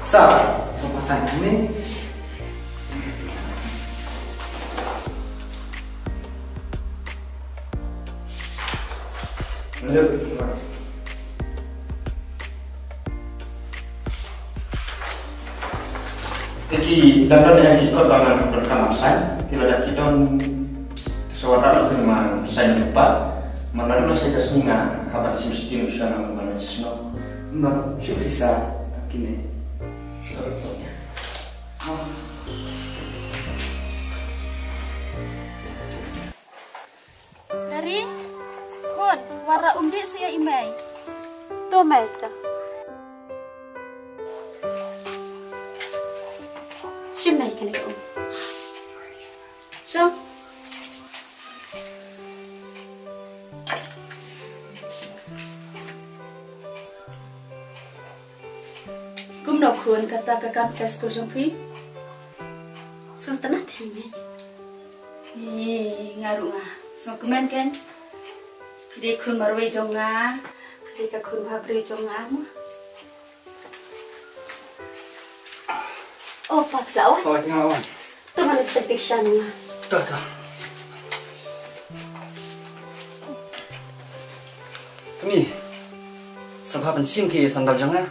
Sa, pasang ini. Lanjut, Mas. Jadi, dalam yang ikut dengan berkamasan, tidak ada kita seorang dengan saya lupa, menaruh saya kesenangan, habat sistem usaha mengenai snow, masuk bisa kini, contohnya. Dari, kun, warna umdi saya imai. Tuh, Maita. Simay ka na ko. So, kum no kun kata kakam keskul jompi. Sultanat hime. Ngaruh ngah. So kumen kan. Pide kun marwe jonga, pide ka kun babri jonga mo. Oh, patlawan. Oh, tinggal awan. Tuh mana terpisah niya. Tuh. Tumi, sebab pensim ke sandal jangan.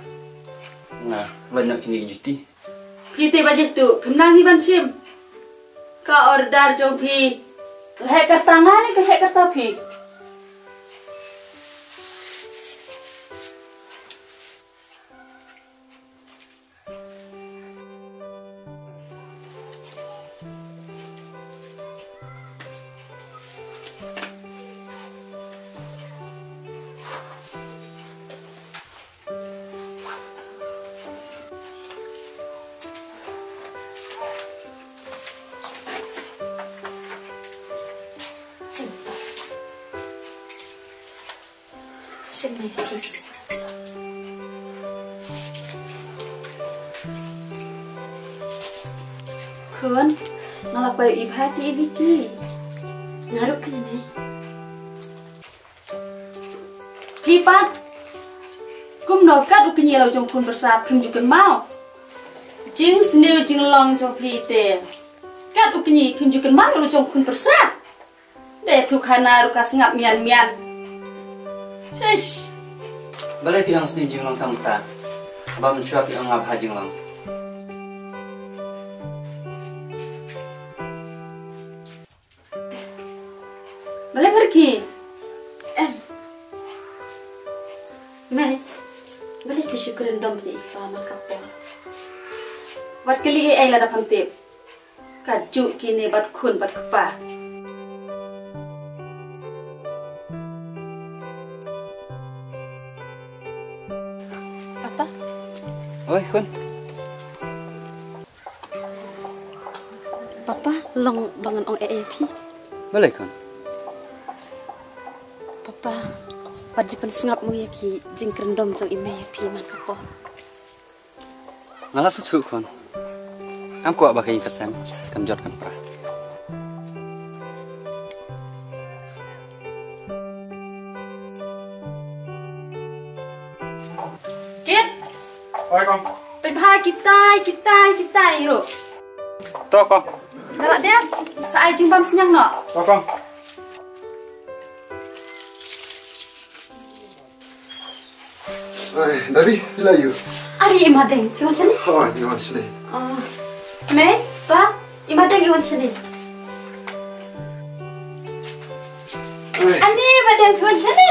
Nah, banyak kini juti. Pite bajih tu, pimnang hiban sim. Ka order jompi. Hekar tangan ni ke hekar tapi. Simay ka. Kun, ngalak bayu ibhati ibiki. Ngaruh ka na. Pipat. Kum no kat ukenye lau jong kun bersat pim juken mau. Jing senu jing long jong pite. Kat ukenye pim juken mau lau jong kun bersat. De tu kana rukas ngap mian. Shush. Balai piang seni jinglang tamta. Abah mencuap piang ngap hajinglang. Balai pergi. Mari. Balik kesyukuran dom ni ifaman kapor. Wat kali ai la dapam tip. Kaju kini bat kun bat kepa. Apa? Oi, Kun. Papa long bangan ong EAP. Balai, Kun. Papa pajipan sengap mo yaki jingkren dom jong EAP man kapor. Ngalah sutu, Kun. Am kuat bakai kesem, kan jot kan pra. Kit, Oi, Kong.เป็นพาkita iru. Toh, Kong. Nalak dia, saai jimbam senyang no. Toh, Kong. Dari, ilayu. Ari imadeng, iwan sini. Oh, ini masih. May, pa, imadeng iwan sini. Ani imadeng iwan sini.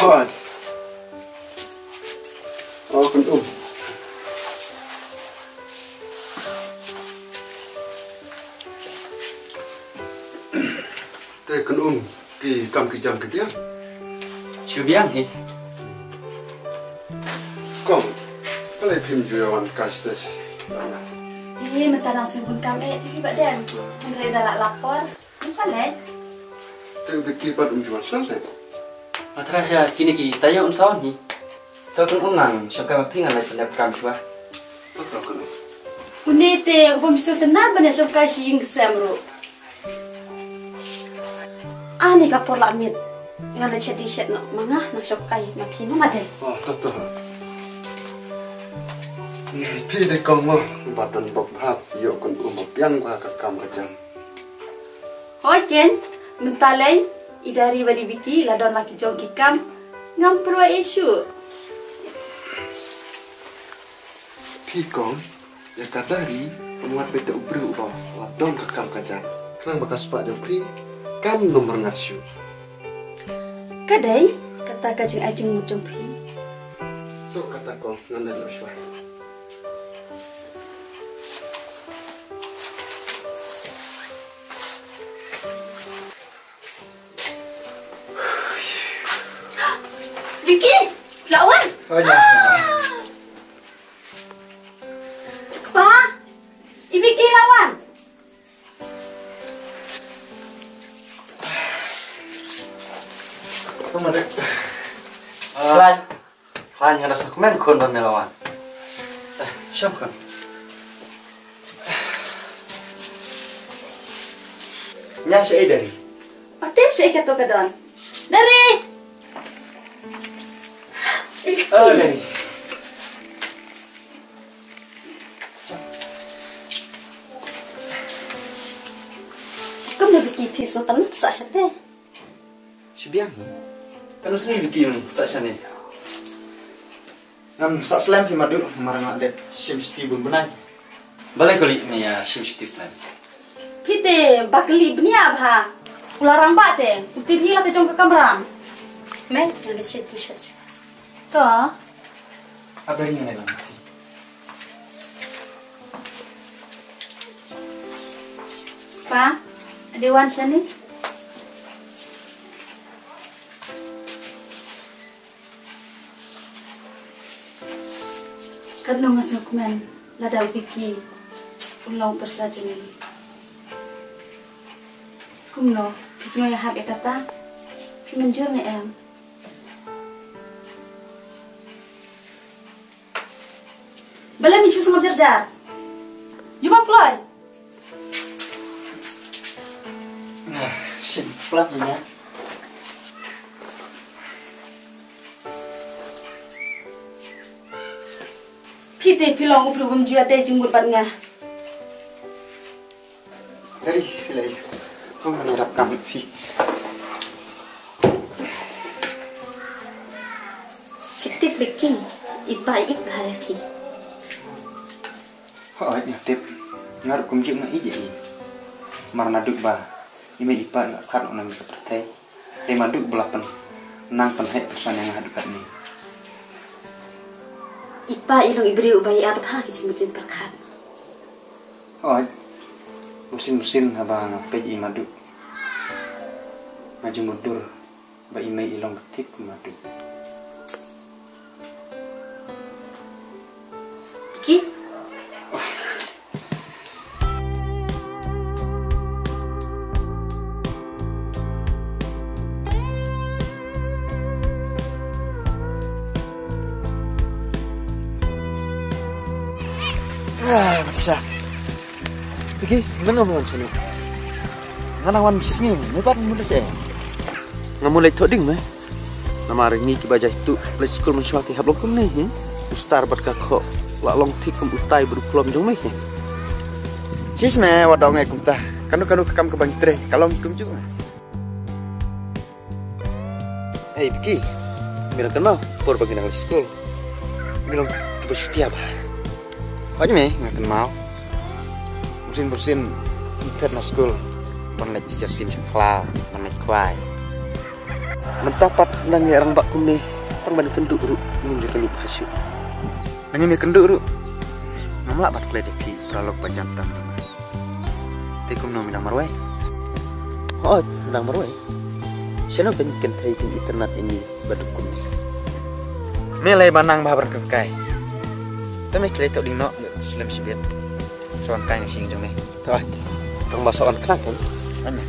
Oh, kun Teh kun ki kam ki jam ke dia. Cubiang ni. Kom. Kalau pim jualan kastes. Mentah nasi pun kami tapi badan. Mereka dah lapor. Misalnya. Teh beki pat jualan selesai. Matra ya kini ki tayo unsawan ni. Toh kun unang syaka mapingan lai pendap kam shua. Tetap kun. Unite ubam bisu tenang benda syukai sing semro. Ani kapor lamit. Ngalah chat no mangah nak sokai makin made. Oh, tetap. Pi de kong mo. badan babhab yo kon piang gua kakam kajam. Hojen, mentalai idari badi biki ladon laki jong kikam ngam perwa isu. Pikong ya kadari pemuat beta ubru ubah ladon kakam kajam. Kenang bakas pak jopri kan nomor ngasu. Kadai kata kajing ajing mucung pi. Tu kata kong nandan uswa. Vicky, lawan. Oh ya. Pa, Vicky lawan. Apa mana? Lan, lan yang ada dokumen kon bermelawan. Siapa kan? Nya saya dari. Patip saya kata kadon. Dari. Oh dari. Kum na Vicky piso tan sa syate. Sibiang ni. Kan usah bikin saja nih. Ngam sak slam pi madu marang ada sim sti bunai. Balai kali ni ya simsitis nih. Pite bakli bnia bha. Ularang ba te. Uti bi la ke jong ka kamram. Men, nanti cerita saja. To. Abari ngene lang. Pa, dewan sini. Karena ngas dokumen lada Vicky ulang persajuni. Kumno, pisngo ya hab kata menjur ne em. Bala mi chusa marjar. Juba kloy. Nah, sim plat nya. Pite pilong upru bumju ate jinggut batnga. Dari filai. Kau menerap kami fi. Kita bikin ibai ibai pi. Oh, ya tip. Ngar kum jing na ije. Marna duk ba. Ime ipa ngar khat onang ka pertai. Te maduk belapen. Nang penhet pesan yang hadukat ni. Ibai ilong ibri ubai arba kicimujin perkan. Oh, musin abang peji madu. Maju mundur. Ba ime ilong betik madu. Vicky, Bisa. Pergi, mana mau sini? Nganawan bisnis, lepas mula saya. Ngamulai toding meh. Nama hari ni kibajah itu play school mensuati hablokum ni. Ustar berkakok long tikum utai berukulam jong meh. Sis me wadong kum ta. Kanu kekam ke bang tre. Kalau kum juga. Hey Vicky, bilang kenal por bagi nang school. Bilang kibajuti apa? Aja me ngaken mau. Bersin pet no school. Ban lek jar sim cekla, ban lek kwai. Mentapat nang orang bakum ni perban kenduk ru menunjukkan lupa hasil. Nang me kenduk ru. Namla bat kle depi pralog pajantan. Tikum no minang marwai. Oh, nang marwai. Siapa ben kentai di internet ini badukum ni. Melai banang bahabar kekai. Tapi kle tok ding no Islam sibet. Soan kai sing jome. Tah, tang masakan kan? Anya.